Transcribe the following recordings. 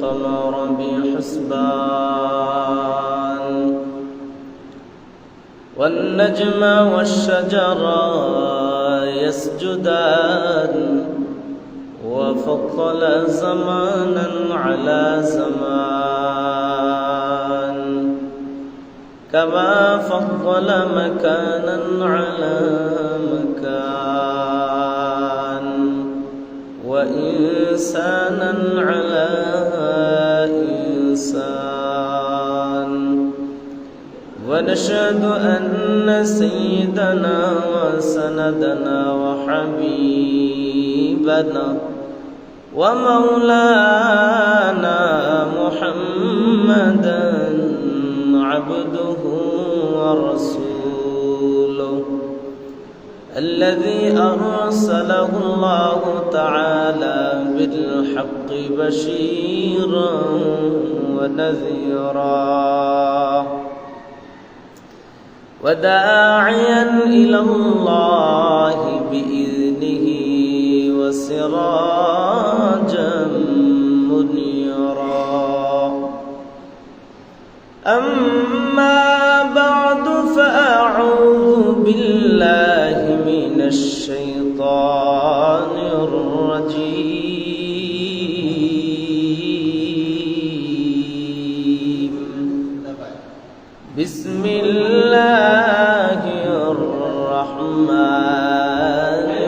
والقمر بحسبان والنجم والشجر يسجدان وفضل زمانا على زمان كما فضل مكانا على مكان وإنسانا على إنسان ونشهد أن سيدنا وسندنا وحبيبنا ومولانا محمدا عبده ورسوله الذي أرسله الله تعالى بالحق بشيرا ونذيرا وداعيا إلى الله بإذنه وسراجا منيرا أما بعد فأعوذ بالله من الشيطان الرجيم بسم الله الرحمن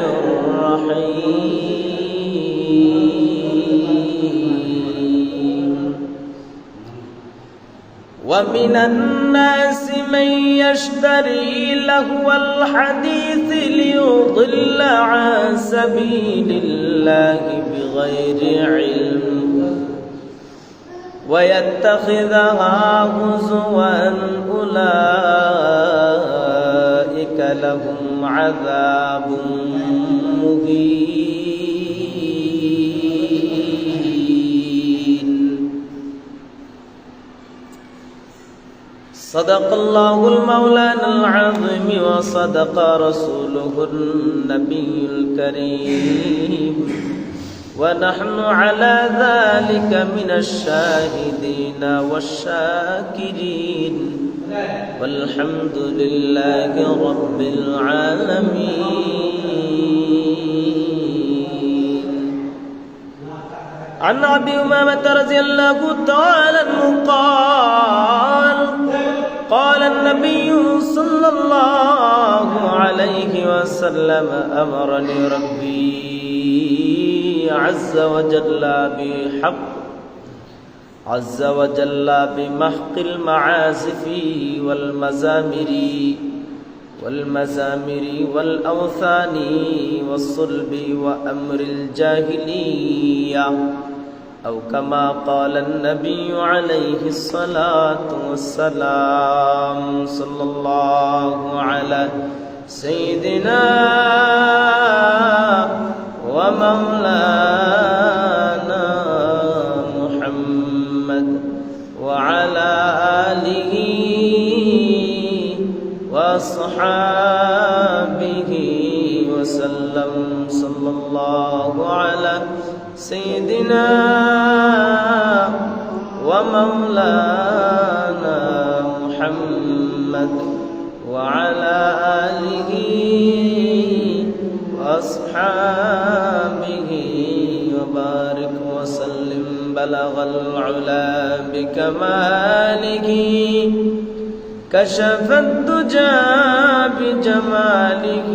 الرحيم ومن الناس من يشتري لهو الحديث ليضل عن سبيل الله بغير علم ويتخذها هزوا أولئك لهم عذاب مهين صدق الله المولانا العظيم وصدق رسوله النبي الكريم ونحن على ذلك من الشاهدين والشاكرين والحمد لله رب العالمين عن أبي أمامة رضي الله تعالى عنه قال قال النبي صلى الله عليه وسلم أمرني ربي عز وجل بمحق المعازف والمزامر والأوثان والصلب وأمر الجاهلية أو كما قال النبي عليه الصلاة والسلام صلى الله على سيدنا ومولانا محمد وعلى آله وأصحابه وسلم صلى الله على سيدنا ومولانا محمد وعلى آله وأصحابه وبارك وسلم بلغ العلا بكماله كشف الدجى بجماله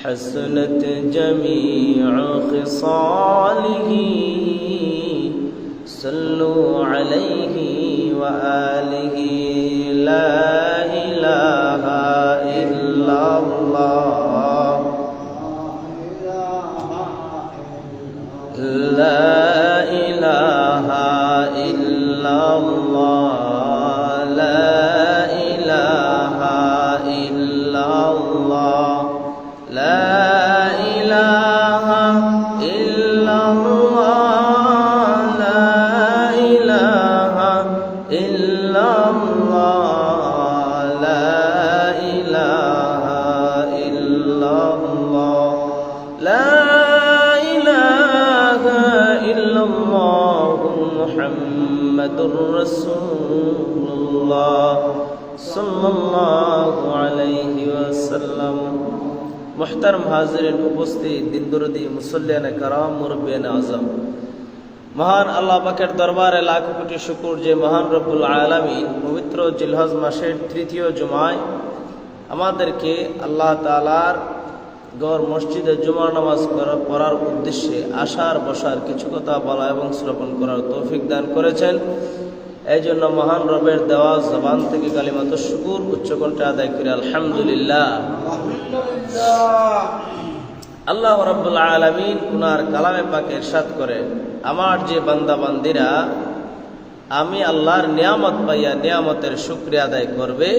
حسنت جميع خصاله صلوا عليه وآله لا إله إلا الله لا إله إلا الله لا إله إلا الله لا إله إلا الله لا إله إلا الله لا إله إلا الله لا إله মুহাম্মাদুর রাসূলুল্লাহ সাল্লাল্লাহু আলাইহি ওয়াসাল্লাম। মুহতারাম হাজিরিন, উপস্থিত দিনদরদি মুসল্লিয়ানে কারাম, মুরব্বিয়ানে আযম, মহান আল্লাহ পাকের দরবারে লাখ কোটি শুকর যে মহান রব্বুল আলামিন পবিত্র জিলহজ মাসের তৃতীয় জুমায় আমাদেরকে আল্লাহ তাআলার ঘর মসজিদে জুমার নামাজ পড়ার উদ্দেশ্যে আসার বসার কিছু কথা বলা এবং শ্রবণ করার তৌফিক দান করেছেন। এই জন্য মহান রবের দেওয়া জবান থেকে কালিমাতুশ শুকর উচ্চকণ্ঠে আদায় করি আলহামদুলিল্লাহ। আল্লাহ রাব্বুল আলামিন উনার কালামে পাকে ইরশাদ করে, আমার যে বান্দা বান্দিরা আমি আল্লাহর নিয়ামত পাইয়া নিয়ামতের শুকরিয়া আদায় করবে,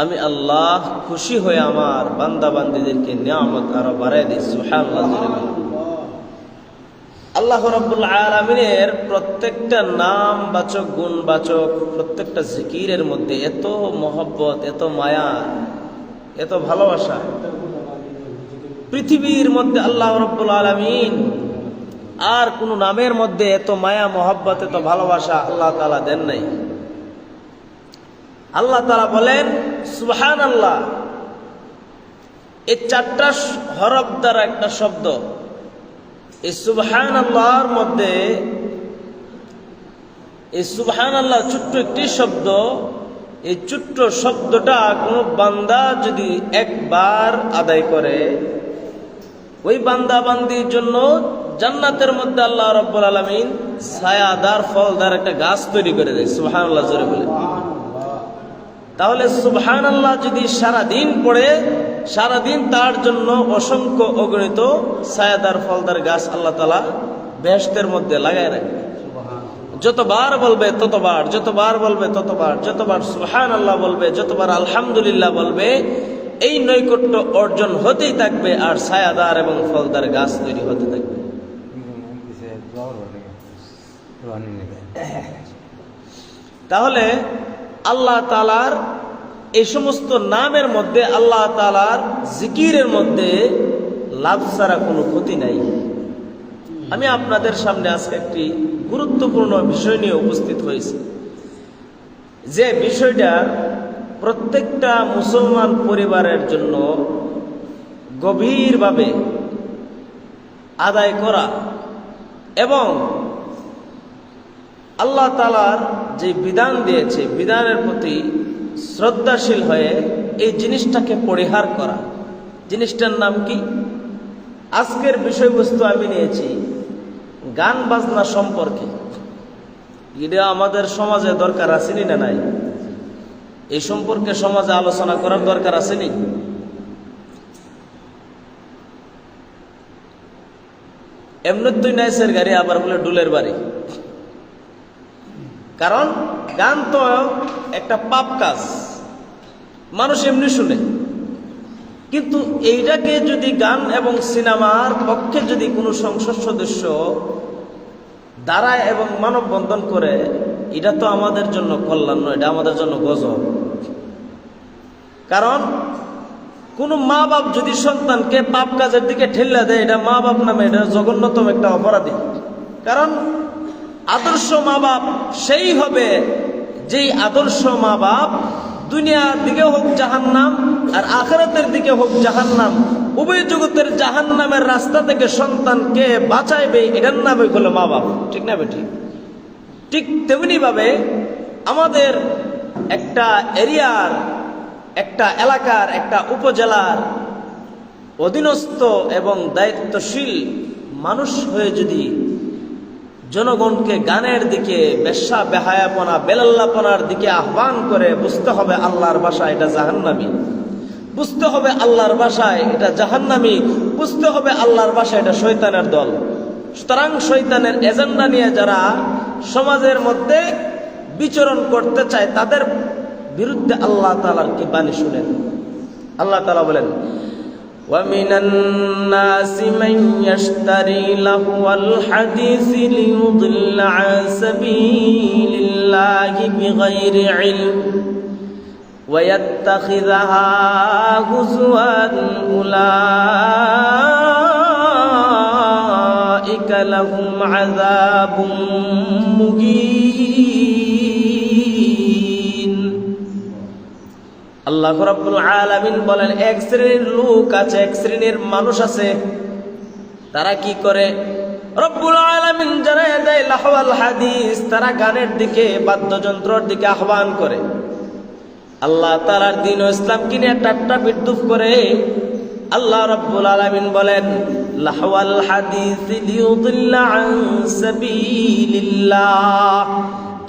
আমি আল্লাহ খুশি হয়ে আমার বান্দা বান্দিদেরকে নিয়ামত আরো বাড়ায় দিই। সুবহানাল্লাহ। আল্লাহ রাব্বুল আলামিনের প্রত্যেকটা নাম বাচক গুণ বাচক প্রত্যেকটা জিকিরের মধ্যে এত মহব্বত, এত মায়া, এত ভালোবাসা পৃথিবীর মধ্যে আল্লাহ রাব্বুল আলামিন আর কোন নামের মধ্যে এত মায়া মহব্বত, এত ভালোবাসা আল্লাহ তাআলা দেন নাই। আল্লাহ তাআলা বলেন সুবহানাল্লাহ। এই চারটা হরফ দ্বারা একটা শব্দ। এই সুবহানাল্লাহর মধ্যে এই সুবহানাল্লাহ ছোট্ট একটি শব্দ, এই ছোট্ট শব্দটা কোনো বান্দা যদি একবার আদায় করে, ওই বান্দা বান্দির জন্য জান্নাতের মধ্যে আল্লাহ রাব্বুল আলামিন ছায়াদার ফলদার একটা গাছ তৈরি করে দেয়। সুবহানাল্লাহ জোরে বলে। তাহলে সুবহানাল্লাহ যদি সারাদিন পড়ে, সারাদিন তার জন্য অসংখ্য অগণিত ছায়াদার ফলদার গাছ আল্লাহ তাআলা বেহেশতের মধ্যে লাগায় রাখবে। যতবার বলবে ততবার, যতবার বলবে ততবার, যতবার সুবহানাল্লাহ বলবে, যতবার আলহামদুলিল্লাহ বলবে, এই নৈকট্য অর্জন হতেই থাকবে আর ছায়াদার এবং ফলদার গাছ তৈরি হতে থাকবে। তাহলে আল্লাহ তাআলার এই সমস্ত নামের মধ্যে, আল্লাহ তাআলার জিকিরের মধ্যে লাভ ছাড়া কোনো ক্ষতি নাই। আমি আপনাদের সামনে আজকে একটি গুরুত্বপূর্ণ বিষয় নিয়ে উপস্থিত হয়েছি, যে বিষয়টা প্রত্যেকটা মুসলমান পরিবারের জন্য গভীরভাবে আদায় করা এবং আল্লাহ তাআলার যে বিধান দিয়েছে, বিধানের প্রতি শ্রদ্ধাশীল হয়ে এই জিনিসটাকে পরিহার করা। জিনিসটার নাম কি? আজকের বিষয়বস্তু আমি নিয়েছি গান বাজনা সম্পর্কে। এটা আমাদের সমাজে দরকার আসেনি না নাই? এই সম্পর্কে সমাজে আলোচনা করার দরকার আসেনি? এমনি তুই নাইসের গাড়ি, আবার বলে ডুলের বাড়ি। কারণ গান তো একটা পাপ কাজ, মানুষ এমনি শুনে। কিন্তু এইটাকে যদি গান এবং সিনেমার পক্ষে যদি কোনো সংসদ সদস্য দাঁড়ায় এবং মানববন্ধন করে, এটা তো আমাদের জন্য কল্যাণ নয়, এটা আমাদের জন্য গজব। কারণ কোন মা বাপ যদি সন্তানকে পাপ কাজের দিকে ঠেলে দেয়, এটা মা বাপ নামে এটা জঘন্যতম একটা অপরাধী। কারণ আদর্শ মা বাপ সেই হবে যেই আদর্শ মা বাপ দুনিয়ার দিকে হোক জাহান্নাম আর আখিরাতের দিকে হোক জাহান্নাম, উভয় জগতের জাহান্নামের রাস্তা থেকে সন্তানকে বাঁচাইবে, এটার নামই হলো মা বাপ। ঠিক না বেটি? ঠিক তেমনি ভাবে আমাদের একটা এরিয়ার, একটা এলাকার, একটা উপজেলার অধীনস্থ এবং দায়িত্বশীল মানুষ হয়ে যদি জনগণকে গানের দিকে, বেশ্যা বেহায়াপনা বেলাল্লাপনার দিকে আহ্বান করে, বুঝতে হবে আল্লাহর ভাষায় এটা জাহান্নামী, বুঝতে হবে আল্লাহর ভাষায় এটা জাহান্নামী, বুঝতে হবে আল্লাহর ভাষায় এটা শয়তানের দল। সুতরাং শয়তানের এজেন্ডা নিয়ে যারা সমাজের মধ্যে বিচরণ করতে চায়, তাদের বিরুদ্ধে আল্লাহ তাআলার কি বাণী শুনেন। আল্লাহ তাআলা বলেন, وَمِنَ النَّاسِ مَن يَشْتَرِي لَهْوَ الْحَدِيثِ لِيُضِلَّ عَن سَبِيلِ اللَّهِ بِغَيْرِ عِلْمٍ وَيَتَّخِذَهَا هُزُوًا أُولَٰئِكَ لهم عذاب مهين আল্লাহ রাব্বুল আলামিন বলেন, এক শ্রেণীর লোক আছে, এক শ্রেণীর মানুষ আছে, তারা কি করে? রব্বুল আলামিন জানায় দেয় লাহওয়াল হাদিস, তারা গানের দিকে, বাদ্যযন্ত্রের দিকে আহ্বান করে। আল্লাহ তাআলার দ্বীন ও ইসলামকে নিয়ে ঠাট্টা বিদ্রুপ করে। আল্লাহ রাব্বুল আলামিন বলেন, লাহওয়াল হাদিস লিয়ুদিল্লা আন সাবিলিল্লাহ,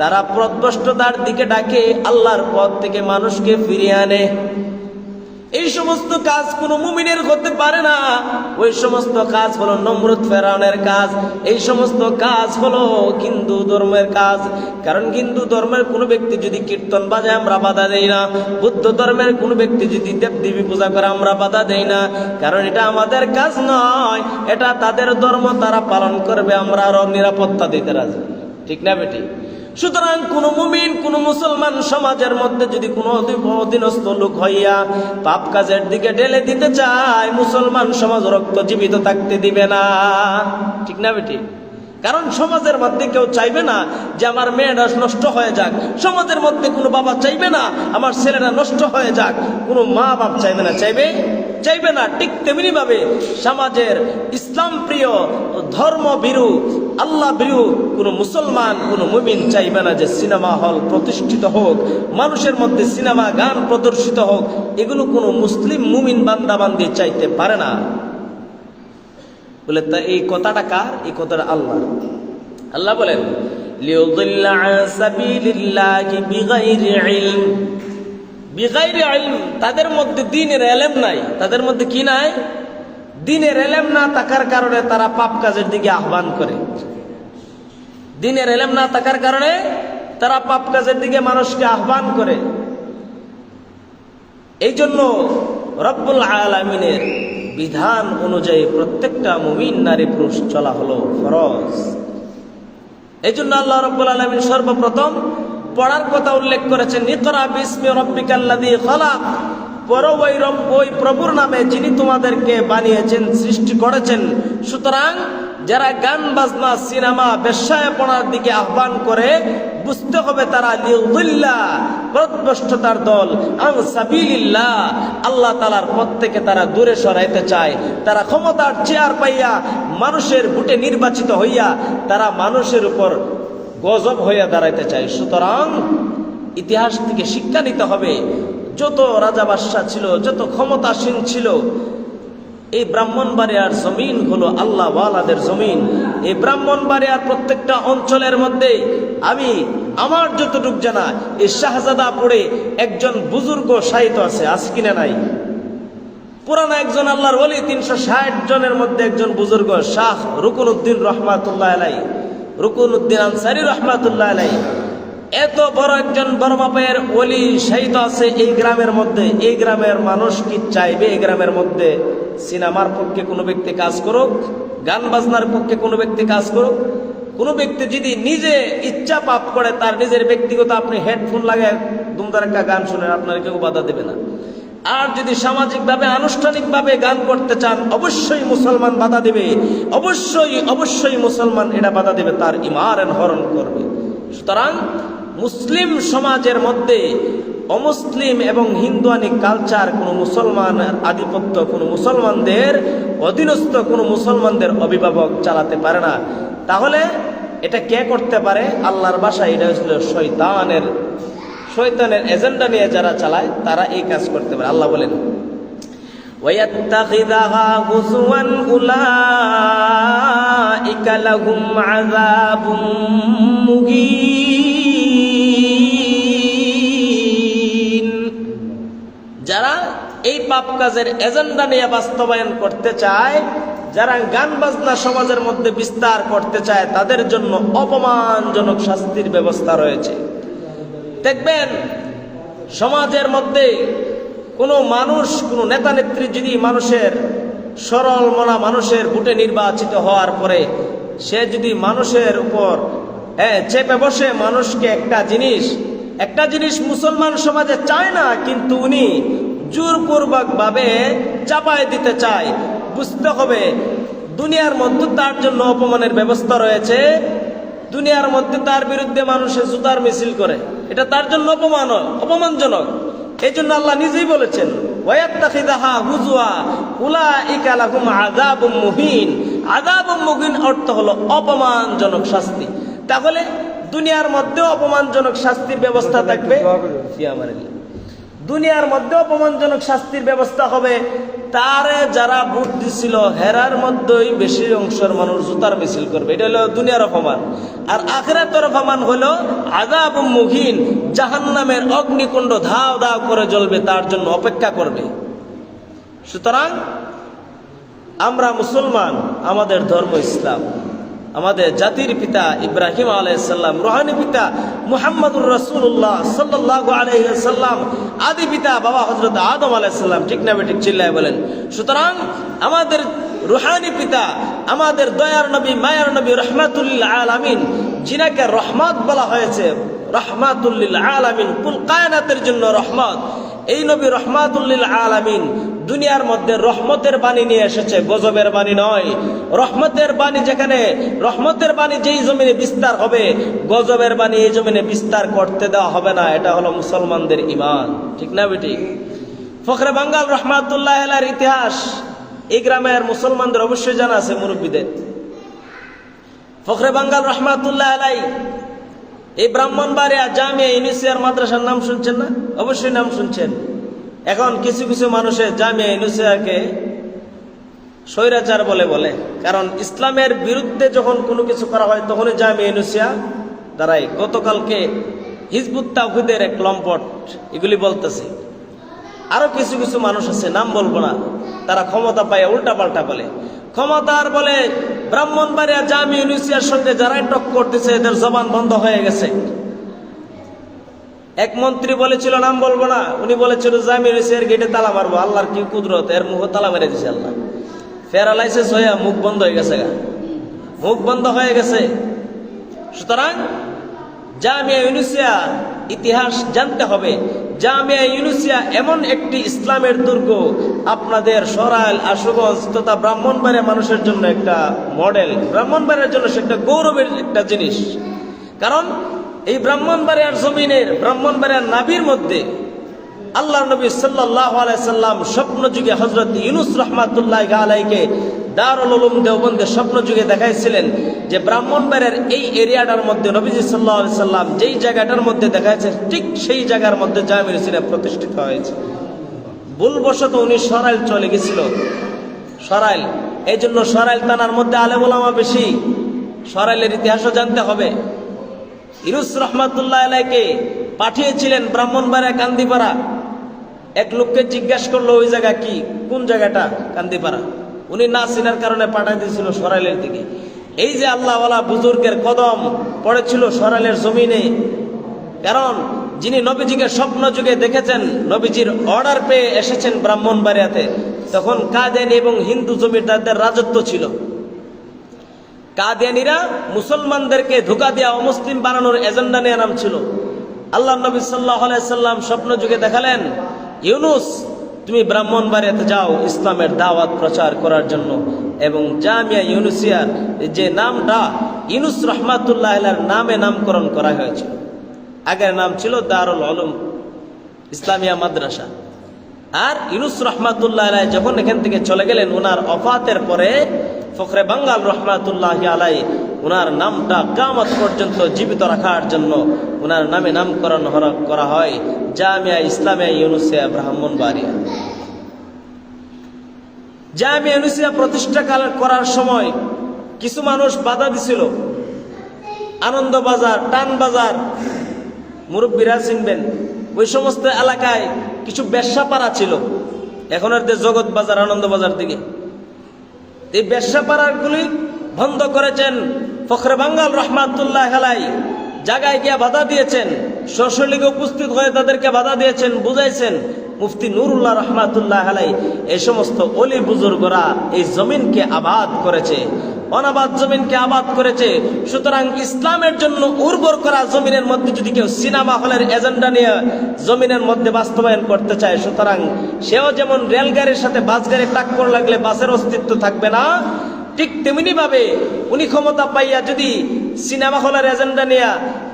তারা পথভ্রষ্টতার দিকে ডাকে, আল্লাহর পথ থেকে মানুষকে ফিরিয়ে আনে। এই সমস্ত কাজ কোন মুমিনের হতে পারে না। ওই সমস্ত কাজ হলো নমরুদ ফেরাউনের কাজ, এই সমস্ত কাজ হলো হিন্দু ধর্মের কাজ। কারণ হিন্দু ধর্মের কোন ব্যক্তি যদি কীর্তন বাজায় আমরা বাধা দেই না, বুদ্ধ ধর্মের কোন ব্যক্তি যদি দেবদেবী পূজা করে আমরা বাধা দেই না, কারণ এটা আমাদের কাজ নয়, এটা তাদের ধর্ম, তারা পালন করবে, আমরা আরো নিরাপত্তা দিতে রাজি। ঠিক না বেটি? সুতরাং কোন মুমিন, কোন মুসলমান সমাজের মধ্যে যদি কোনো অধীনস্থ লোক হইয়া পাপ কাজের দিকে ঢেলে দিতে চায়, মুসলমান সমাজ রক্ত জীবিত থাকতে দিবে না। ঠিক না বেটি? কারণ সমাজের মধ্যে কেউ চাইবে না যে আমার মেয়েরা নষ্ট হয়ে যাক, সমাজের মধ্যে কোনো বাবা চাইবে না আমার ছেলেরা নষ্ট হয়ে যাক, কোনো মা বাপ চাইবে না, চাইবে না। ঠিক তেমনি ভাবে সমাজের ইসলাম প্রিয়, ধর্ম ভীরু, আল্লাহ ভীরু কোনো মুসলমান, কোনো মুমিন চাইবে না যে সিনেমা হল প্রতিষ্ঠিত হোক, মানুষের মধ্যে সিনেমা গান প্রদর্শিত হোক। এগুলো কোনো মুসলিম মুমিন বান্দাবান্দি চাইতে পারে না। বলে তা এই কথাটা কার? এই কথাটা আল্লাহ। আল্লাহ বলেন, লিয়ুদিল্লা আন সাবিলিল্লাহি বিগাইরি ইলম, বিগাইরি ইলম, তাদের মধ্যে দ্বীনের ইলম নাই। তাদের মধ্যে কি নাই? দ্বীনের ইলম না থাকার কারণে তারা পাপ কাজের দিকে আহ্বান করে। দ্বীনের ইলম না থাকার কারণে তারা পাপ কাজের দিকে মানুষকে আহ্বান করে। এই জন্য রব্বুল আলামিনের বিধান অনুযায়ী প্রত্যেকটা মুমিন নারী পুরুষ চলা হলো ফরজ। এই জন্য আল্লাহ রাব্বুল আলামিন সর্বপ্রথম পড়ার কথা উল্লেখ করেছেন, ইকরা বিসমি রাব্বিকাল্লাযী খালাক, পড়ো ওই প্রভুর নামে যিনি তোমাদেরকে বানিয়েছেন, সৃষ্টি করেছেন। সুতরাং যারা গান বাজনা, সিনেমা, বেশ্যায়পনার দিকে আহ্বান করে, বুঝতে হবে তারা লিউদিল্লাহ, পথভ্রষ্টতার দল, আন সাবিলিল্লাহ, আল্লাহ তাআলার পথ থেকে তারা দূরে সরাইতে চায়। তারা ক্ষমতার চেয়ার পাইয়া, মানুষের ভোটে নির্বাচিত হইয়া তারা মানুষের উপর গজব হইয়া দাঁড়াইতে চায়। সুতরাং ইতিহাস থেকে শিক্ষা নিতে হবে। যত রাজা বাদশা ছিল, যত ক্ষমতাসীন ছিল, এই ব্রাহ্মণবাড়িয়ার জমিন হলো আল্লাহ ওয়ালাদের জমিন। এই ব্রাহ্মণবাড়িয়ার প্রত্যেকটা অঞ্চলের মধ্যে আমি আমার যতটুক জানা, এই শাহজাদাপুরে একজন বুজুর্গ শায়িত আছে, আছে কিনা নাই? পুরানা একজন আল্লাহর ওলি, 360 জনের মধ্যে একজন বুজুর্গ শাহ রুকনউদ্দিন রহমাতুল্লাহ আলাইহি, রুকনউদ্দিন আনসারী রহমাতুল্লাহ আলাইহি। এত বড় একজন বড় মাপের ওলি শায়িত আছে এই গ্রামের মধ্যে। এই গ্রামের মানুষ কি চাইবে এই গ্রামের মধ্যে সিনেমার পক্ষে কোনো ব্যক্তি কাজ করুক, গান বাজনার পক্ষে কোনো ব্যক্তি কাজ করুক? কোনো ব্যক্তি যদি নিজে ইচ্ছা পাপ করে, তার নিজের ব্যক্তিগত আপনি হেডফোন লাগায় দুমদার একটা গান শুনেন, আপনার কেউ বাধা দেবে না। আর যদি সামাজিকভাবে, আনুষ্ঠানিকভাবে গান করতে চান, অবশ্যই মুসলমান বাধা দেবে, অবশ্যই মুসলমান এটা বাধা দেবে, তার ঈমান হরণ করবে। সুতরাং মুসলিম সমাজের মধ্যে অমুসলিম এবং হিন্দুয়ানি কালচার, কোনো মুসলমানের আধিপত্য, কোনো মুসলমানদের অধীনস্থ, কোনো মুসলমানদের অভিভাবক চালাতে পারে না। তাহলে এটা কে করতে পারে? আল্লাহর ভাষায় এটা হচ্ছিল শয়তানের এজেন্ডা নিয়ে যারা চালায় তারা এই কাজ করতে পারে। আল্লাহ বলেন, ওয়ায়াত্তাখিযাহা হুজওয়ান উলাইকা লাহুম আযাবুম মুহিন। যারা এই পাপ কাজের এজেন্ডা নিয়ে বাস্তবায়ন করতে চায়, যারা গান বাজনা সমাজের মধ্যে বিস্তার করতে চায়, তাদের জন্য অপমানজনক শাস্তির ব্যবস্থা রয়েছে। দেখবেন সমাজের মধ্যে কোনো মানুষ, কোনো নেতা নেত্রী যদি মানুষের সরল মনা, মানুষের ভোটে নির্বাচিত হওয়ার পরে সে যদি মানুষের উপর চেপে বসে মানুষকে একটা জিনিস মুসলমান সমাজে চায় না, কিন্তু উনি জোরপূর্বক ভাবে চাপায় দিতে চায়, বুঝতে হবে দুনিয়ার মধ্যে তার জন্য অপমানের ব্যবস্থা রয়েছে, দুনিয়ার মধ্যে তার বিরুদ্ধে মানুষের জুতার মিছিল করে, এটা তার জন্য অপমানজনক। এই জন্য আল্লাহ নিজেই বলেছেন ওয়ায়াত্তাখিযাহা হুজুয়া উলাইকা লাহুম আযাবুম মুহিন। আযাবুম মুহিন অর্থ হলো অপমানজনক শাস্তি। তাহলে দুনিয়ার মধ্যে অপমানজনক শাস্তির ব্যবস্থা থাকবে, দুনিয়ার মধ্যে অপমানজনক শাস্তির ব্যবস্থা হবে। তারে যারা ভোট দিছিল হেরার মধ্যেই বেশি অংশের মানুষ জুতার মিছিল করবে, এটা হলো দুনিয়ার অপমান। আর আখিরাতের অপমান হলো আযাবুম মুহিন, জাহান্নামের অগ্নিকুণ্ড ধাও ধাও করে জ্বলবে, তার জন্য অপেক্ষা করবে। সুতরাং আমরা মুসলমান, আমাদের ধর্ম ইসলাম, আমাদের জাতির পিতা ইব্রাহিম আলাইহিস সালাম, রুহানি পিতা মুহাম্মদুর রাসূলুল্লাহ সাল্লাল্লাহু আলাইহি ওয়াসাল্লাম, আদি পিতা বাবা হযরত আদম আলাইহিস সালাম, ঠিক না ঠিক চিল্লায় বলেন। সুতরাং আমাদের রুহানি পিতা, আমাদের দয়ার নবী, মায়ার নবী, রাহমাতুল লিল আলামিন, যিনাকে রহমত বলা হয়েছে, রাহমাতুল লিল আলামিন, কুল কায়নাতের জন্য রহমত, এই নবী রাহমাতুল লিল আলামিন দুনিয়ার মধ্যে রহমতের বাণী নিয়ে এসেছে, গজবের বাণী নয়। রহমতের বাণী যেখানে, রহমতের বাণী যেই জমিনে বিস্তার হবে, গজবের বাণী এই জমিনে বিস্তার করতে দেওয়া হবে না। এটা হলো মুসলমানদের ঈমান, ঠিক না বেটি? ফখরে বাঙ্গাল রহমাতুল্লাহ আলাইহির ইতিহাস এই গ্রামের মুসলমানদের অবশ্যই জানা আছে, মুরব্বীদের। ফখরে বাঙ্গাল রহমাতুল্লাহ আলাইহি এই ব্রাহ্মণবাড়িয়া জামিয়া ইউনুসিয়ার মাদ্রাসার নাম শুনছেন না? অবশ্যই নাম শুনছেন। এখন কিছু কিছু মানুষের জামিয়া ইউনুসিয়াকে স্বৈরাচার বলে, কারণ ইসলামের বিরুদ্ধে যখন কোনো কিছু করা হয় তখনই জামিয়া ইউনুসিয়া দাঁড়ায়। গতকালকে হিজবুত তাওহীদের এক লম্পট এগুলি বলতেছে। আরো কিছু কিছু মানুষ আছে, নাম বলবো না, তারা ক্ষমতা পায় উল্টা পাল্টা বলে। ক্ষমতার বলে ব্রাহ্মণবাড়িয়া জামিয়া ইউনুসিয়ার সঙ্গে যারাই টক্কর দিছে এদের জবান বন্ধ হয়ে গেছে। এক মন্ত্রী বলেছিল, নাম বলবো না, উনি বলেছিল জামিয়া ইউনুসিয়ার গেটে তালা মারবো। আল্লাহর কি কুদরত, এর মুখ তালা মেরে দিছে আল্লাহ। প্যারালাইসিস হয়ে মুখ বন্ধ হয়ে গেছে, মুখ বন্ধ হয়ে গেছে। সুতরাং জামিয়া ইউনুসিয়া ইতিহাস জানতে হবে। জামিয়া ইউনুসিয়া এমন একটি ইসলামের দুর্গ, আপনাদের সরাইল, আশুগঞ্জ তথা ব্রাহ্মণবাড়িয়া মানুষের জন্য একটা মডেল, ব্রাহ্মণবাড়িয়ার জন্য সেটা গৌরবের একটা জিনিস। কারণ এই ব্রাহ্মণবাড়িয়ার জমিনের, ব্রাহ্মণবাড়িয়ার নাভির মধ্যে আল্লাহ নবী সাল্লাল্লাহু আলাইহি সাল্লাম স্বপ্ন যুগে হযরত ইউনুস রাহমাতুল্লাহি আলাইহিকে দারুল উলুম দেওবন্দে স্বপ্ন যুগে দেখাইছিলেন যে ব্রাহ্মণবাড়িয়ার এই এরিয়াটার মধ্যে নবীজি সাল্লাল্লাহু আলাইহি সাল্লাম যেই জায়গাটার মধ্যে দেখাইছে ঠিক সেই জায়গার মধ্যে জামিয়া ইউনুসিয়া প্রতিষ্ঠিত হয়েছে। ভুলবশত উনি সরাইল চলে গেছিল, সরাইল, এই জন্য সরাইল থানার মধ্যে আলেম ওলামা বেশি। সরাইলের ইতিহাসও জানতে হবে। ইউনুস রাহমাতুল্লাহি আলাইহিকে পাঠিয়েছিলেন ব্রাহ্মণবাড়িয়া কান্দিপাড়া। এক লোককে জিজ্ঞাসা করলো ওই জায়গা কি, কোন জায়গাটা? কান্দিপাড়া। উনি না চিনার কারণে পাঠিয়ে দিয়েছিল সরাইলের দিকে। এই যে আল্লাহওয়ালা বুজুর্গের কদম পড়েছিল সরাইলের জমিনে, কারণ যিনি নবীজিকে স্বপ্ন যুগে দেখেছেন, নবীজির অর্ডার পেয়ে এসেছেন ব্রাহ্মণবাড়িয়াতে, তখন কাদিয়ানী এবং হিন্দু জমিদারদের রাজত্ব ছিল। কাদিয়ানীরা মুসলমানদেরকে ধোঁকা দেওয়া, অমুসলিম বানানোর এজেন্ডা নিয়ে নামছিল। আল্লাহ নবী সাল্লাল্লাহু আলাইহি সাল্লাম স্বপ্ন যুগে দেখালেন, ইউনুস তুমি ব্রাহ্মণবাড়িয়াতে যাও ইসলামের দাওয়াত প্রচার করার জন্য। এবং জামিয়া ইউনুসিয়ার যে নামটা ইউনুস রাহমাতুল্লাহি আলাইহির নামে নামকরণ করা হয়েছিল। আগের নাম ছিল দারুল উলুম ইসলামিয়া মাদ্রাসা। আর ইউনুস রাহমাতুল্লাহি আলাইহি যখন এখান থেকে চলে গেলেন, ওনার ওফাতের পরে ফখরে বাঙ্গাল রহমাতুল্লাহি আলাইহি ওনার নামটা কিয়ামত পর্যন্ত জীবিত রাখার জন্য ওনার নামে নামকরণ করা হয় জামিয়া ইসলামিয়া ইউনুসিয়া ব্রাহ্মণবাড়িয়া। জামিয়া ইউনুসিয়া প্রতিষ্ঠা করার সময় কিছু মানুষ বাধা দিছিল। আনন্দবাজার, টানবাজার, মুরব্বীরা চিনবেন, ওই সমস্ত এলাকায় কিছু ব্যবসাপাড়া ছিল। এখন আর জগৎ বাজার, আনন্দবাজার দিকে এই ব্যবসাপাড়াগুলি বন্ধ করেছেন ফখরে বাঙ্গাল রহমাতুল্লাহি আলাইহি। জায়গায় গিয়ে বাধা দিয়েছেন, সশরীরে উপস্থিত হয়ে তাদেরকে বাধা দিয়েছেন, বুঝাইছেন। মুফতি নুরুল্লাহ রহমাতুল্লাহি আলাইহি এই সমস্ত ওলি বুজুর্গরা এই জমিনকে আবাদ করেছে, অনাবাদ জমিনকে আবাদ করেছে। সুতরাং ইসলামের জন্য উর্বর করা জমিনের মধ্যে যদি কেউ সিনেমা হলের এজেন্ডা নিয়ে জমিনের মধ্যে বাস্তবায়ন করতে চায়, সুতরাং সেও যেমন রেলগাড়ির সাথে বাস গাড়ি টাক্কর লাগলে বাসের অস্তিত্ব থাকবে না, ঠিক তেমনি ভাবে উনি ক্ষমতা পাইয়া যদি সিনেমা হলের এজেন্ডা নিয়ে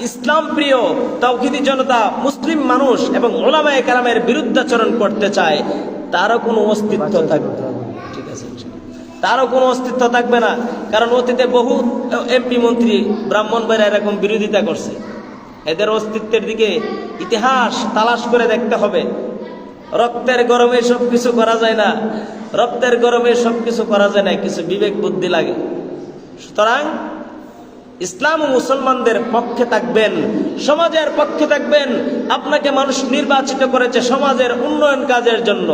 ইসলাম প্রিয় তাওহীদি জনতা মুসলিম মানুষ এবং উলামায়ে কেরামের বিরুদ্ধাচরণ করতে চায়, তারও কোনো অস্তিত্ব থাকবে না। ঠিক আছে, তারও কোনো অস্তিত্ব থাকবে না। কারণ অতীতে বহু এমপি মন্ত্রী ব্রাহ্মণবাড়িয়া এরকম বিরোধিতা করছে। এদের অস্তিত্বের দিকে ইতিহাস তালাশ করে দেখতে হবে। রক্তের গরমে সবকিছু করা যায় না, রক্তের গরমে সবকিছু করা যায় না, কিছু বিবেক বুদ্ধি লাগে। সুতরাং ইসলাম ও মুসলমানদের পক্ষে থাকবেন, সমাজের পক্ষে থাকবেন। আপনাকে মানুষ নির্বাচিত করেছে সমাজের উন্নয়ন কাজের জন্য।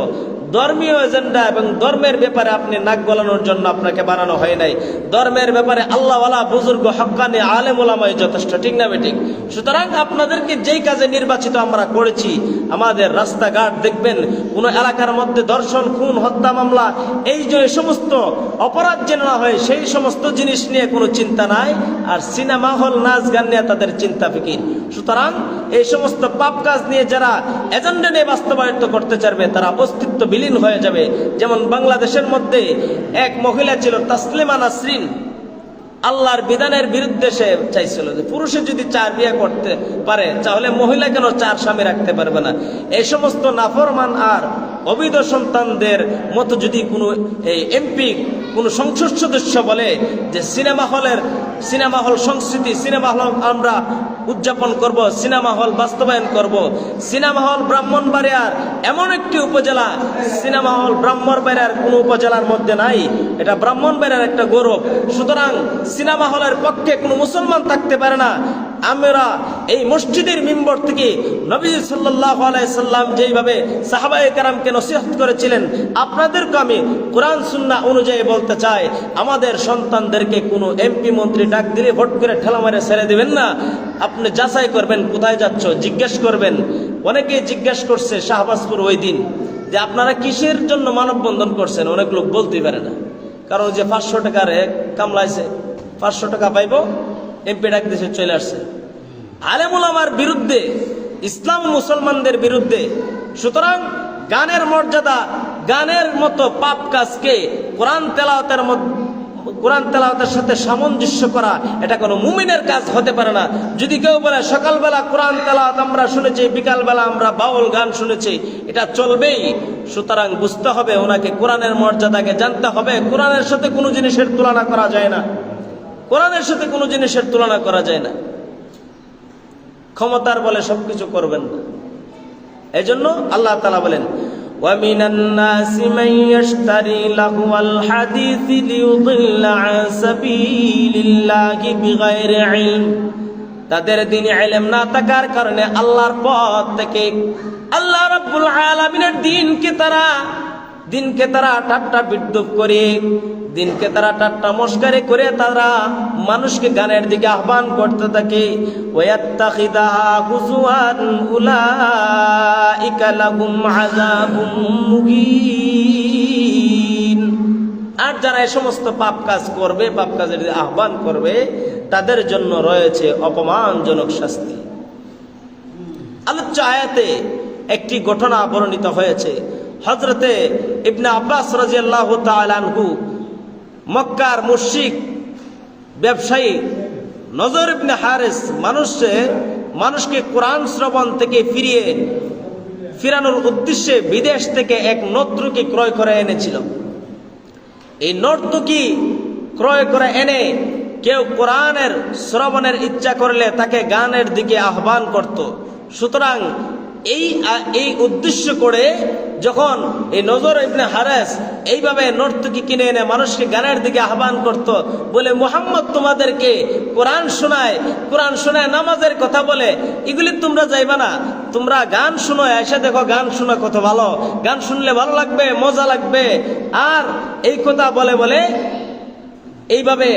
ধর্মীয় এজেন্ডা এবং ধর্মের ব্যাপারে আপনি নাক গলানোর জন্য আপনাকে বানানো হয় নাই। ধর্মের ব্যাপারে আল্লাহওয়ালা বুজুর্গ হক্কানি আলেম ওলামাই যথেষ্ট, ঠিক না বেঠিক? সুতরাং আপনাদেরকে যেই কাজে নির্বাচিত আমরা করেছি, আমাদের রাস্তাঘাট দেখবেন কোন এলাকার মধ্যে ধর্ষণ, খুন, হত্যা মামলা, এই যে সমস্ত অপরাধ যেন না হয় সেই সমস্ত জিনিস নিয়ে কোনো চিন্তা নাই। আর সিনেমা হল, নাচ গান নিয়ে তাদের চিন্তা ফিকির। সুতরাং এই সমস্ত পাপ কাজ নিয়ে যারা এজেন্ডা নিয়ে বাস্তবায়িত করতে চাইবে তারা অস্তিত্ব বিলীন হয়ে যাবে। যেমন বাংলাদেশের মধ্যে এক মহিলা ছিল তাসলিমা নাসরিন, আল্লাহর বিধানের বিরুদ্ধে সে চাইছিল যে পুরুষে যদি 4 বিয়ে করতে পারে তাহলে মহিলা কেন 4 স্বামী রাখতে পারবে না। এই সমস্ত নাফরমান আর অবৈধ সন্তানদের মতো যদি কোনো এমপি, কোনো সংসদ সদস্য বলে যে সিনেমা হল সংস্কৃতি, সিনেমা হল আমরা উদযাপন করব, সিনেমা হল বাস্তবায়ন করব। সিনেমা হল ব্রাহ্মণবাড়িয়ার এমন একটি উপজেলা, সিনেমা হল ব্রাহ্মণবাড়িয়ার কোনো উপজেলার মধ্যে নাই, এটা ব্রাহ্মণবাড়িয়ার একটা গৌরব। সুতরাং সিনেমা হলের পক্ষে কোনো মুসলমান থাকতে পারে না। আমরা এই মসজিদের মিম্বর থেকে নবী সাল্লাল্লাহু আলাইহি সাল্লাম যেইভাবে সাহাবায়ে কেরামকে নসিহত করেছিলেন, আপনাদেরকে আমি কোরআন সুন্নাহ অনুযায়ী বলতে চাই, আমাদের সন্তানদেরকে কোনো এমপি মন্ত্রী ডাক দিলে ভোট করে ঠেলা মারে ছেড়ে দিবেন না। আপনি যাচাই করবেন কোথায় যাচ্ছ, জিজ্ঞেস করবেন। অনেকেই জিজ্ঞেস করছে শাহবাজপুর ওই দিন যে আপনারা কিসের জন্য মানববন্ধন করছেন, অনেক লোক বলতেই পারে না। কারণ যে 500 টাকার কামলাইছে, 500 টাকা পাইব, এমপি ডাক দেশে চলে আসছে। আলেম ওলামার বিরুদ্ধে, ইসলাম মুসলমানদের বিরুদ্ধে। সুতরাং গানের মর্যাদা, গানের মতো পাপ কাজকে কোরআন তেলাওয়াতের সাথে সামঞ্জস্য করা, এটা কোনো মুমিনের কাজ হতে পারে না। যদি কেউ বলে সকালবেলা কোরআন তেলাওয়াত আমরা শুনেছি, বিকালবেলা আমরা বাউল গান শুনেছি, এটা চলবেই। সুতরাং বুঝতে হবে, ওনাকে কোরআনের মর্যাদাকে জানতে হবে। কোরআনের সাথে কোনো জিনিসের তুলনা করা যায় না, কোরআনের সাথে কোনো জিনিসের তুলনা করা যায় না। ক্ষমতার বলে সবকিছু করবেন না। এজন্য আল্লাহ তাআলা বলেন, وَمِنَ النَّاسِ مَن يَشْتَرِي لَهْوَ الْحَدِيثِ لِيُضِلَّ عَن سَبِيلِ اللَّهِ بِغَيْرِ عِلْمٍ। তাদের দিনে ইলম না থাকার কারণে আল্লাহর পথ থেকে, আল্লাহ রাব্বুল আলামিনের দিনকে তারা ঠাট্টা বিদ্রুপ করে, দিনকে তারা ঠাট্টা মস্করি করে তারা মানুষকে গানের দিকে আহ্বান করতে থাকে। ওয়াত্তাখিদাহা হুজুয়ান উলাইকা লাহুম আযাবুম মুহিন। আর যারা এই সমস্ত পাপ কাজ করবে, পাপ কাজের আহ্বান করবে, তাদের জন্য রয়েছে অপমানজনক শাস্তি। আলোচ্য আয়াতে একটি ঘটনা বর্ণিত হয়েছে। হযরতে ইবনে আব্বাস রাদিয়াল্লাহু তাআলা আনহু মক্কার মুশরিক ব্যবসায়ী নজর ইবনে হারিস মানুষকে কোরআন শ্রবণ থেকে ফিরানোর উদ্দেশ্যে বিদেশ থেকে এক নর্তকী ক্রয় করে এনেছিল। এই নর্তকী ক্রয় করে এনে কেউ কোরআনের শ্রবণের ইচ্ছা করলে তাকে গানের দিকে আহ্বান করত। সুতরাং এই উদ্দেশ্য করে যখন এই নজর ইবনে হারিস এইভাবে নর্তকী কিনে এনে মানুষকে গানের দিকে আহ্বান করত, বলে মুহাম্মদ তোমাদেরকে কোরআন শোনায় নামাজের কথা বলে, এগুলি তোমরা যাইবা না, তোমরা গান শুনো, এসে দেখো গান শোনা কত ভালো, গান শুনলে ভালো লাগবে, মজা লাগবে। আর এই কথা বলে এইভাবে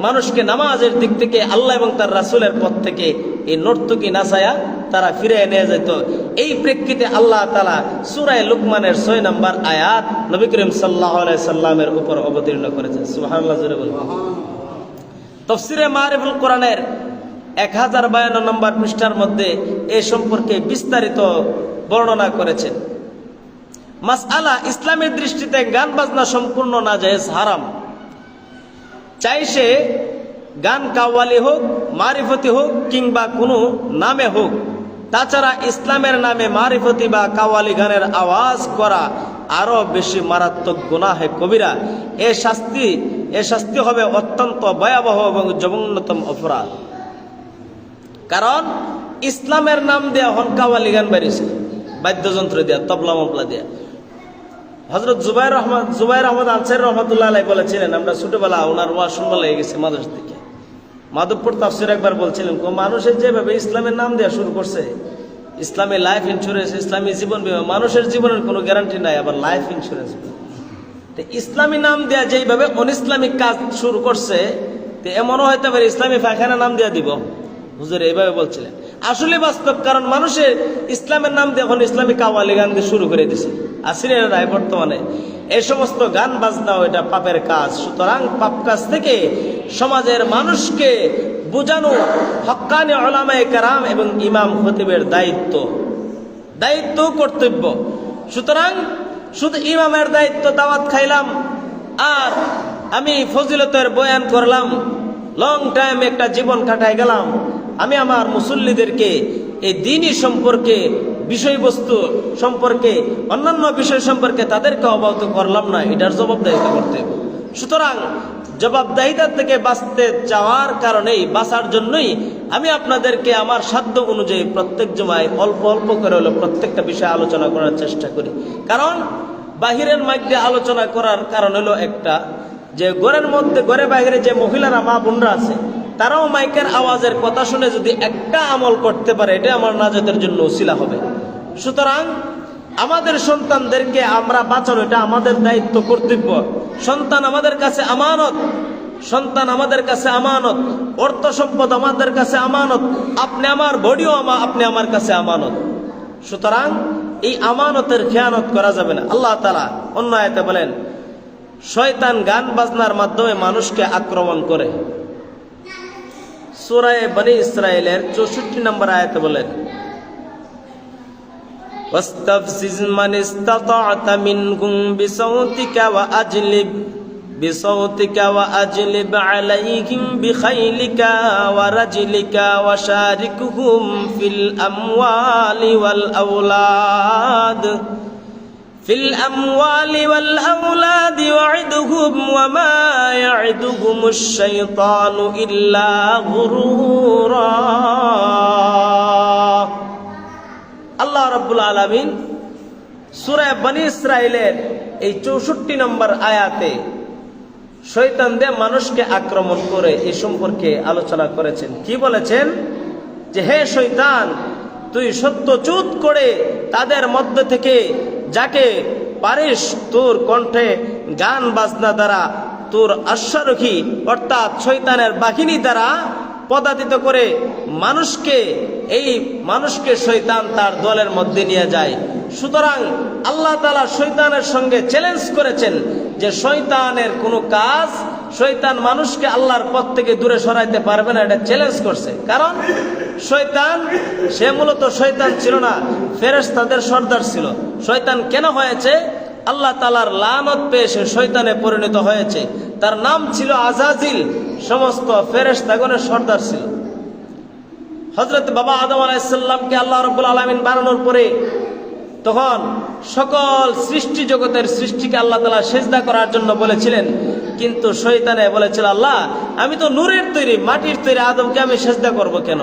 মানুষকে নামাজের দিক থেকে, আল্লাহ এবং তার রাসূলের পথ থেকে এই নর্তকী নাচায়া তারা ফিরে নিয়ে যেত। এই প্রেক্ষিতে আল্লাহ তাআলা সূরা লুকমানের 6 নম্বর আয়াত নবী করিম সাল্লাল্লাহু আলাইহি সাল্লামের উপর অবতীর্ণ করেছেন। সুবহানাল্লাহ জোরে বলুন। তাফসীরে মারিফুল কোরআনের 1052 নম্বর পৃষ্ঠার মধ্যে এই সম্পর্কে বিস্তারিত বর্ণনা করেছেন। মাসআলা, ইসলামের দৃষ্টিতে গান বাজনা সম্পূর্ণ নাজায়েজ, হারাম। চাই সে গান কাওয়ালি হোক, মারিফতি হোক, কিংবা কোনো নামে হোক। তাছাড়া ইসলামের নামে মারিফতি বা কাওয়ালি গানের আওয়াজ করা আরো বেশি মারাত্মক গুনাহে কবিরা। এ শাস্তি হবে অত্যন্ত ভয়াবহ এবং জঘন্যতম অপরাধ। কারণ ইসলামের নাম দেয়া হন কাওয়ালি গান বেরিয়েছে, বাদ্যযন্ত্র দেয়া, তবলা মবলা দেয়া। হযরত জুবাইর আহমদ আনসারী রহমাতুল্লাহ আলাইহি বলেছিলেন, আমরা ছোটবেলা ওনার ওয়াজ শুনবা লেগে গেছে মাদ্রাসা থেকে। মাধবপুর তাফসীর একবার বলছিলেন, মানুষের যেভাবে ইসলামের নাম দেওয়া শুরু করছে, ইসলামী লাইফ ইন্স্যুরেন্স, ইসলামী জীবন বীমা, মানুষের জীবনের কোনো গ্যারান্টি নাই, আবার লাইফ ইন্স্যুরেন্স। তো ইসলামী নাম দেয়া যেইভাবে অনইসলামিক কাজ শুরু করছে, তো এমনও হয়তো পারে ইসলামী পায়খানা নাম দেয়া দিব। হুজুর এইভাবে বলছিলেন, আসলে বাস্তব। কারণ মানুষের ইসলামের নাম দিয়ে এখন ইসলামী কাওয়ালি গান দিয়ে শুরু করে দিছে। আসলে রায় বর্তমানে এই সমস্ত গান বাজনাও এটা পাপের কাজ। সুতরাং পাপ কাজ থেকে সমাজের মানুষকে বোঝানো হক্কানি উলামায়ে কেরাম এবং ইমাম খতিবের দায়িত্ব কর্তব্য। সুতরাং শুধু ইমামের দায়িত্ব দাওয়াত খাইলাম আর আমি ফজিলতের বয়ান করলাম, লং টাইম একটা জীবন কাটাই গেলাম, আমি আমার মুসল্লিদেরকে এই দ্বীনি সম্পর্কে, বিষয়বস্তু সম্পর্কে, অন্যান্য বিষয় সম্পর্কে তাদেরকে অবগত করলাম না, এটার জবাবদাহিতা করতে হবে। সুতরাং জবাবদাহিতার থেকে বাঁচতে চাওয়ার কারণেই, বাঁচার জন্যই আমি আপনাদেরকে আমার সাধ্য অনুযায়ী প্রত্যেক জুমায় অল্প অল্প করে হলো প্রত্যেকটা বিষয়ে আলোচনা করার চেষ্টা করি। কারণ বাহিরের মধ্যে আলোচনা করার কারণ হলো একটা, যে ঘরে বাহিরে যে মহিলারা, মা বোনরা আছে, তারাও মাইকের আওয়াজের কথা শুনে যদি একটা আমল করতে পারে, এটা আমার নাজাতের জন্য উসিলা হবে। সুতরাং আমাদের সন্তানদেরকে আমরা বাঁচানো, এটা আমাদের দায়িত্ব, কর্তব্য। সন্তান আমাদের কাছে আমানত, অর্থ সম্পদ আমাদের কাছে আমানত, আপনি আমার বডিও আপনি আমার কাছে আমানত। সুতরাং এই আমানতের খেয়ানত করা যাবে না। আল্লাহ তাআলা অন্য আয়াতে বলেন, শয়তান গান বাজনার মাধ্যমে মানুষকে আক্রমণ করে। সূরা বনী ইসরাঈলের 64 নম্বর আয়াতে বলেন, ওয়াস্তাফজিজ মান ইসতাতা'তা মিনহুম বিসাউতিকা ওয়া আজলিব আলাইহিম বিখাইলিকা ওয়া রাজলিকা ওয়া শারিকুহুম ফিল আমওয়ালি ওয়াল আওলাদ ওয়া'idhum ওয়া মা ইয়া'idুহুমুশ শাইতানু ইল্লা গুরুরা। আল্লাহ রাব্বুল আলামিন সূরা বনী ইসরাঈলের এই 64 নম্বর আয়াতে শয়তান দিয়ে মানুষকে আক্রমণ করে এই সম্পর্কে আলোচনা করেছেন। কি বলেছেন? যে হে শয়তান, তুই সত্যচ্যুত করে তাদের মধ্য থেকে যাকে পারিস তোর কণ্ঠে গান বাজনা দ্বারা, তোর অশ্বারোহী অর্থাৎ শয়তানের বাহিনী দ্বারা পদাতিত করে মানুষকে শয়তান তার দলের মধ্যে নিয়ে যায়। সুতরাং আল্লাহ তাআলা শয়তানের সঙ্গে চ্যালেঞ্জ করেছেন যে শয়তানের কোনো কাজ, শয়তান মানুষকে আল্লাহর পথ থেকে দূরে সরাইতে পারবে না, এটা চ্যালেঞ্জ করছে। কারণ শয়তান, সে মূলত শয়তান ছিল না, ফেরেশতাদের সর্দার ছিল। শয়তান কেন হয়েছে? আল্লাহ তাআলার লানত পেয়ে সে শয়তানে পরিণত হয়েছে। তার নাম ছিল আজাজিল, সমস্ত ফেরেশতাগণের সর্দার ছিল। হযরত বাবা আদম আলাইহিস সালামকে আল্লাহ রাব্বুল আলামিন বানানোর পরে তখন সকল সৃষ্টি জগতের সৃষ্টিকে আল্লাহ তাআলা সিজদা করার জন্য বলেছিলেন, কিন্তু শয়তানে বলেছিল, আল্লাহ আমি তো নূরের তৈরি, মাটির তৈরি, আদমকে আমি সিজদা করব কেন?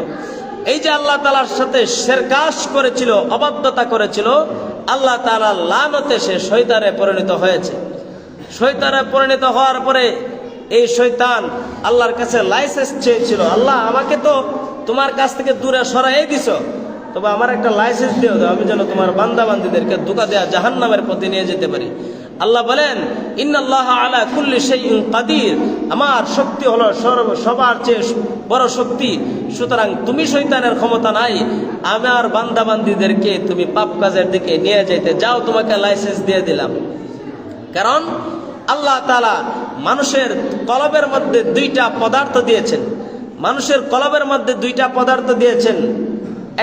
এই যে আল্লাহ তাআলার সাথে শিরকাশ করেছিল, অবাধ্যতা করেছিল, আল্লাহ তাআলার লানতে সে শয়তানে পরিণত হয়েছে। শয়তানে পরিণত হওয়ার পরে এই শয়তান আল্লাহর কাছে লাইসেন্স চেয়েছিল, আল্লাহ আমাকে তো তোমার কাছ থেকে দূরে সরাই দিছো, তবে আমার একটা লাইসেন্স দিও, আমি যেন তোমার বান্দাবান্দীদেরকে ধোঁকা দেয়া জাহান্নামের পথে নিয়ে যেতে পারি। আল্লাহ বলেন, ইন্নাল্লাহা আলা কুল্লি শাইইন কাদির, আমার শক্তি হলো সবার চেয়ে বড় শক্তি। সুতরাং তুমি শয়তানের ক্ষমতা নাই আমার বান্দাবান্দীদেরকে তুমি পাপ কাজের দিকে নিয়ে যেতে, যাও তোমাকে লাইসেন্স দিয়ে দিলাম। কারণ আল্লাহ তাআলা মানুষের কলবের মধ্যে দুইটা পদার্থ দিয়েছেন,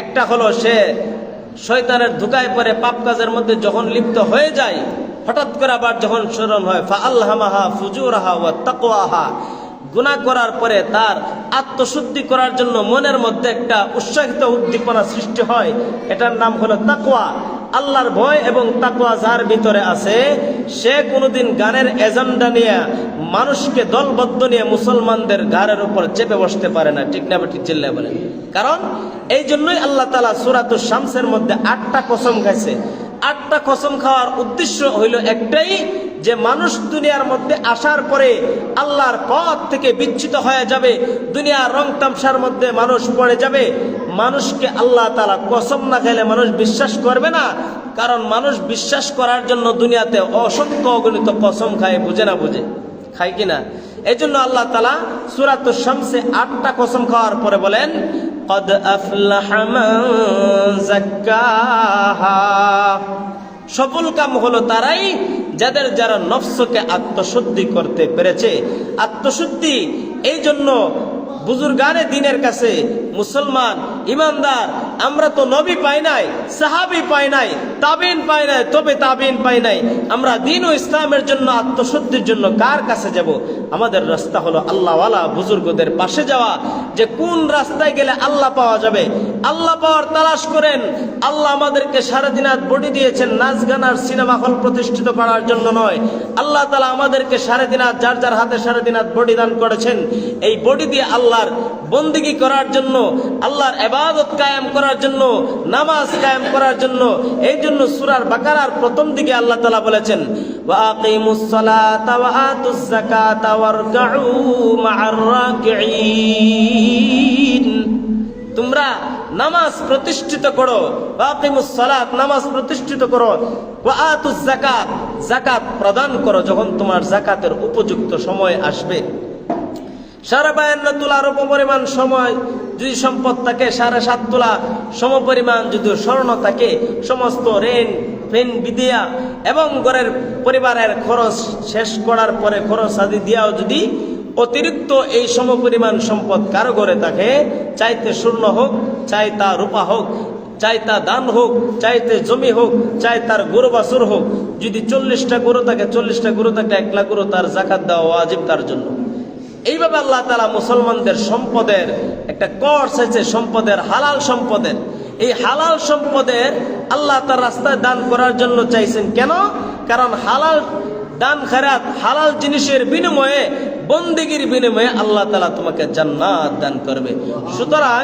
একটা হলো সে শয়তানের ধোঁকায় পড়ে পাপ কাজের মধ্যে যখন লিপ্ত হয়ে যায়, হঠাৎ করে আবার যখন স্মরণ হয়, ফাআলহামাহা ফুজুরাহা ওয়া তাকওয়াহা, গুনাহ করার পরে তার আত্মশুদ্ধি করার জন্য মনের মধ্যে একটা উৎসাহিত উদ্দীপনা সৃষ্টি হয়, এটার নাম হলো তাকওয়া। আল্লাহর ভয় এবং তাকওয়া যার ভিতরে আছে, সে কোনোদিন গানের এজেন্ডা নিয়ে মানুষকে দলবদ্ধ নিয়ে মুসলমানদের ঘাড়ের উপর চেপে বসতে পারে না। ঠিক না ঠিক চিল্লায় বলেন? কারণ এই জন্যই আল্লাহ তাআলা সূরাতুশ শামসের মধ্যে 8টা কসম খাইছে। 8টা কসম খাওয়ার উদ্দেশ্য হইল একটাই, যে মানুষ দুনিয়ার মধ্যে আসার পরে আল্লাহর পথ থেকে বিচ্যুত হয়ে যাবে, দুনিয়ার রং তামসার মধ্যে মানুষ পড়ে যাবে। মানুষকে আল্লাহ তাআলা কসম না খেলে মানুষ বিশ্বাস করবে না, কারণ মানুষ বিশ্বাস করার জন্য দুনিয়াতে অসংখ্য অগণিত কসম খায়, বুঝে না বুঝে খায় কিনা। এই জন্য আল্লাহ তাআলা সূরাতুশ শামসে 8টা কসম খাওয়ার পরে বলেন, কদ আফলাহা মান যাক্কাহা, সফল কাম হলো তারাই যারা নফসকে আত্মশুদ্ধি করতে পেরেছে। আত্মশুদ্ধি এই জন্য বুজুর্গানে দিনের কাছে মুসলমান ইমানদার, আমরা তো নবী পাই নাই, সাহাবী পাই নাই, তাবিন পাই নাই, তবে তাবিন পাই নাই, আমরা দ্বীন ও ইসলামের জন্য আত্মশুদ্ধির জন্য কার কাছে যাব? আমাদের রাস্তা হলো আল্লাহওয়ালা বুজুর্গদের পাশে যাওয়া। যে কোন রাস্তায় গেলে আল্লাহ পাওয়া যাবে, আল্লাহ পাওয়ার তালাশ করেন। আল্লাহ আমাদেরকে সারাদিনাত বডি দিয়েছেন নাচ গান আর সিনেমা হল প্রতিষ্ঠিত করার জন্য নয়। আল্লাহ তাআলা আমাদেরকে সারাদিনাত যার যার হাতে সারাদিনাত বডি দান করেছেন, এই বডি দিয়ে আল্লাহর বন্দেগী করার জন্য, আল্লাহর ইবাদত কায়েম করার জন্য, নামাজ কায়েম করার জন্য। এই জন্য সূরা বাকারার প্রথম দিকে আল্লাহ তাআলা বলেছেন, ওয়া আকিমুস সালাতা ওয়া আতুজ যাকাতা ওয়ারকাউ মা'আর রাকিঈন, তোমরা নামাজ প্রতিষ্ঠিত করো, ওয়া আকিমুস সালাত, নামাজ প্রতিষ্ঠিত করো, ওয়া আতুজ যাকাত, যাকাত প্রদান করো যখন তোমার যাকাতের উপযুক্ত সময় আসবে। 52 তোলার উপপরিমাণ সময় যদি সম্পদ থাকে, 7.5 তোলা সমপরিমাণ যদি স্বর্ণ থাকে, সমস্ত ঋণ ফেন বিদিয়া এবং ঘরের পরিবারের খরচ শেষ করার পরে খরচ আদি দিয়াও যদি অতিরিক্ত এই সমপরিমাণ সম্পদ কারো ঘরে থাকে, চাইতে স্বর্ণ হোক, চাই তা রূপা হোক, চাই তা দান হোক, চাইতে জমি হোক, চাই তার গরু বাছুর হোক, যদি 40টা গরু থাকে, 40টা গরু থাকে, 1 লাখ গরু, তার যাকাত দেওয়া ওয়াজিব তার জন্য। এইভাবে আল্লাহ তাআলা মুসলমানদের সম্পদের একটা কোর্স আছে, সম্পদের, হালাল সম্পদের। এই হালাল সম্পদের আল্লাহ তার রাস্তায় দান করার জন্য চাইছেন। কেন? কারণ হালাল দান খেরাত, হালাল জিনিসের বিনিময়ে, বন্দেগীর বিনিময়ে আল্লাহ তাআলা তোমাকে জান্নাত দান করবে। সুতরাং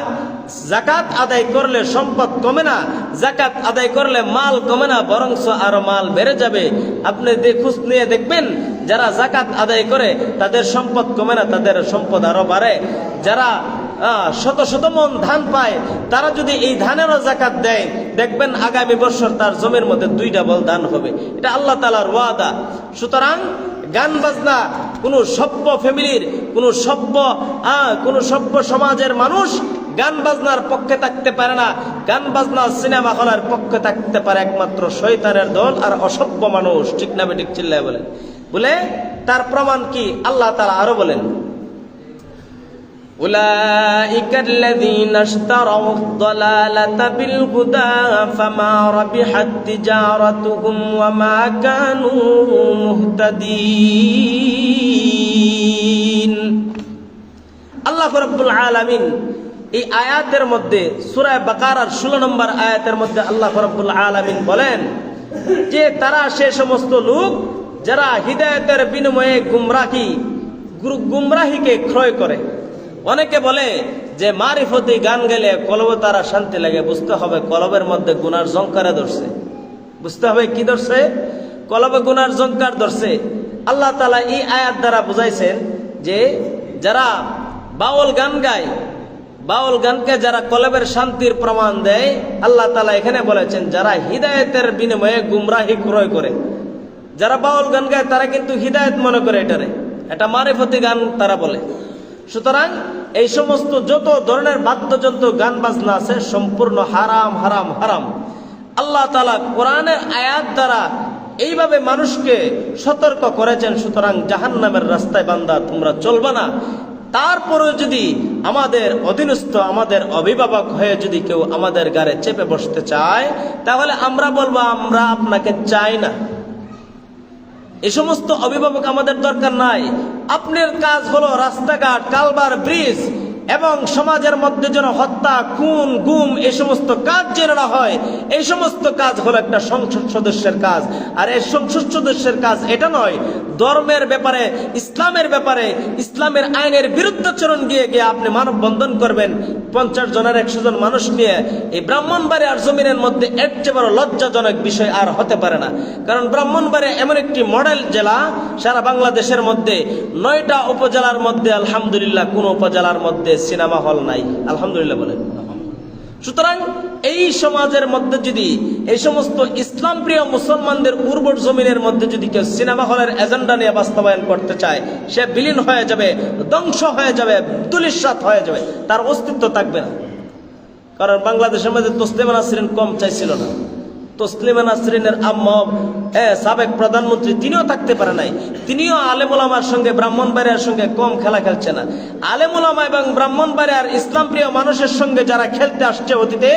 যাকাত আদায় করলে সম্পদ কমে না, যাকাত আদায় করলে মাল কমে না, বরং আরো মাল বেড়ে যাবে। আপনি খোঁজ নিয়ে দেখবেন, যারা যাকাত আদায় করে তাদের সম্পদ কমে না, তাদের সম্পদ আরো বাড়ে। যারা শত শত মন ধান পায়, তারা যদি এই ধানেরও যাকাত দেয়, দেখবেন আগামী বছর তার জমির মধ্যে 2 ডাবল দান হবে। এটা আল্লাহ তাআলার ওয়াদা। সুতরাং গান বাজনা কোনো সভ্য ফ্যামিলির, কোনো সভ্য সমাজের মানুষ গান বাজনার পক্ষে থাকতে পারে না। গান বাজনা সিনেমা হলের পক্ষে থাকতে পারে একমাত্র শয়তানের দল আর অসভ্য মানুষ। ঠিক না বেঠিক চিল্লায় বলেন? বলে তার প্রমাণ কি? আল্লাহ তাআলা আরো বলেন, উলাইকাল্লাযীনা ইশতারাউদ দালালাতা বিল হুদা ফামা রাবিহাত তিজারাতুহুম ওয়া মা কানু মুহতাদিন। আল্লাহ রাব্বুল আলামিন এই আয়াতের মধ্যে, সূরা বাকারার 16 নম্বর আয়াতের মধ্যে আল্লাহ রাব্বুল আলামিন বলেন যে তারা সে সমস্ত লোক যারা হিদায়াতের বিনিময়ে গুমরাহিকে ক্রয় করে। অনেকে বলে যে মারিফতি গান গেলে কলবে তারা শান্তি লাগে। বুঝতে হবে কলবের মধ্যে গুনার জঙ্কারে ধরছে। বুঝতে হবে কি ধরছে? কলবে গুনার জঙ্কার ধরছে। আল্লাহ তাআলা এই আয়াত দ্বারা বুঝাইছেন যে যারা বাউল গান গায়, বাউল গানকে যারা কলবের শান্তির প্রমাণ দেয়, আল্লাহ তাআলা এখানে বলেছেন যারা হিদায়াতের বিনিময়ে গুমরাহি ক্রয় করে। যারা বাউল গান গায় তারা কিন্তু হিদায়াত মনে করে এটারে, এটা মারিফতি গান তারা বলে। সুতরাং এই সমস্ত যত ধরনের বাদ্যযন্ত্র গান বাজনা আছে সম্পূর্ণ হারাম হারাম হারাম। আল্লাহ তাআলা কোরআনের আয়াত দ্বারা এইভাবে মানুষকে সতর্ক করেছেন। সুতরাং জাহান্নামের রাস্তায় বান্দা তোমরা চলবে না। তারপরে যদি আমাদের অধীনস্থ, আমাদের অভিভাবক হয়ে যদি কেউ আমাদের গাড়ে চেপে বসতে চায়, তাহলে আমরা বলবো আমরা আপনাকে চাই না। এই সমস্ত অভিভাবক আমাদের দরকার নাই। আপনার কাজ হলো রাস্তাঘাট, কালভার, ব্রিজ এবং সমাজের মধ্যে যেন হত্যা, খুন, গুম এই সমস্ত কাজ যেন না হয়, এই সমস্ত কাজ হলো একটা সংসদ সদস্যের কাজ। আর এই সংসদ সদস্যের কাজ এটা নয় ধর্মের ব্যাপারে, ইসলামের ব্যাপারে, ইসলামের আইনের বিরুদ্ধাচরণ গিয়ে গিয়ে আপনি মানববন্ধন করবেন 50 জনের 100 জন মানুষ নিয়ে। এই ব্রাহ্মণবাড়িয়ার জমিনের মধ্যে এর চেয়ে বড় লজ্জাজনক বিষয় আর হতে পারে না। কারণ ব্রাহ্মণবাড়িয়া এমন একটি মডেল জেলা, সারা বাংলাদেশের মধ্যে 9টা উপজেলার মধ্যে আলহামদুলিল্লাহ কোন উপজেলার মধ্যে সিনেমা হল নাই, আলহামদুলিল্লাহ বলেন। সুতরাং এই সমাজের মধ্যে যদি এই সমস্ত ইসলাম প্রিয় মুসলমানদের উর্বর জমিনের মধ্যে যদি কেউ সিনেমা হলের এজেন্ডা নিয়ে বাস্তবায়ন করতে চায়, সে বিলীন হয়ে যাবে, ধ্বংস হয়ে যাবে, ধূলিসাৎ হয়ে যাবে, তার অস্তিত্ব থাকবে না। কারণ বাংলাদেশের মধ্যে তসলিমা নাসরিন কম চাইছিল না। তসলিমা নাসরিনের আম্মা সাবেক প্রধানমন্ত্রী, তিনিও থাকতে পারে নাই। তিনিও আলেম ওলামার সঙ্গে, ব্রাহ্মণবাড়িয়ার সঙ্গে কম খেলা খেলছে না। আলেম ওলামা এবং ব্রাহ্মণবাড়িয়ার ইসলাম প্রিয় মানুষের সঙ্গে যারা খেলতে আসছে অতীতে,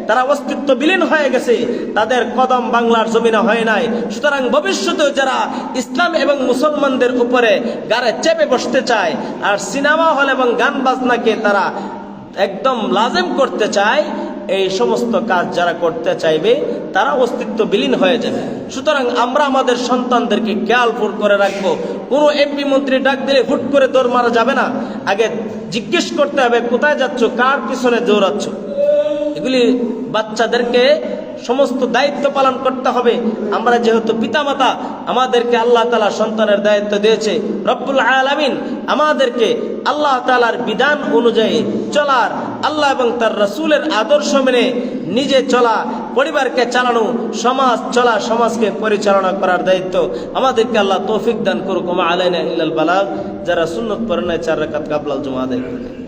তারা অস্তিত্ব বিলীন হয়ে গেছে, তাদের কদম বাংলার জমিনে হয় নাই। সুতরাং ভবিষ্যতেও যারা ইসলাম এবং মুসলমানদের উপরে গাড়ে চেপে বসতে চায়, আর সিনেমা হল এবং গান বাজনাকে তারা একদম লাজেম করতে চায়, এই সমস্ত কাজ যারা করতে চাইবে তারা অস্তিত্ব বিলীন হয়ে যাবে। সুতরাং আমরা আমাদের সন্তানদেরকে খেয়ালপুর করে রাখবো। কোনো এমপি মন্ত্রী ডাক দিলে হুট করে দৌড় মারা যাবে না। আগে জিজ্ঞেস করতে হবে কোথায় যাচ্ছ, কার পিছনে দৌড়াচ্ছ। এগুলি বাচ্চাদেরকে সমস্ত দায়িত্ব পালন করতে হবে। আমরা যেহেতু পিতামাতা, আমাদেরকে আল্লাহ তাআলা সন্তানের দায়িত্ব দিয়েছে। রব্বুল আলামিন আমাদেরকে আল্লাহ তাআলার বিধান অনুযায়ী চলার, আল্লাহ এবং তার রাসূলের আদর্শ মেনে নিজে চলা, পরিবারকে চালানো, সমাজ চলা, সমাজকে পরিচালনা করার দায়িত্ব আমাদেরকে আল্লাহ তৌফিক দান করুক। ওয়া মা আলাইনা ইল্লাল বালাগ। যারা সুন্নত পড়েন 4 রাকাত কাবলাল জুমা আদায় করবেন।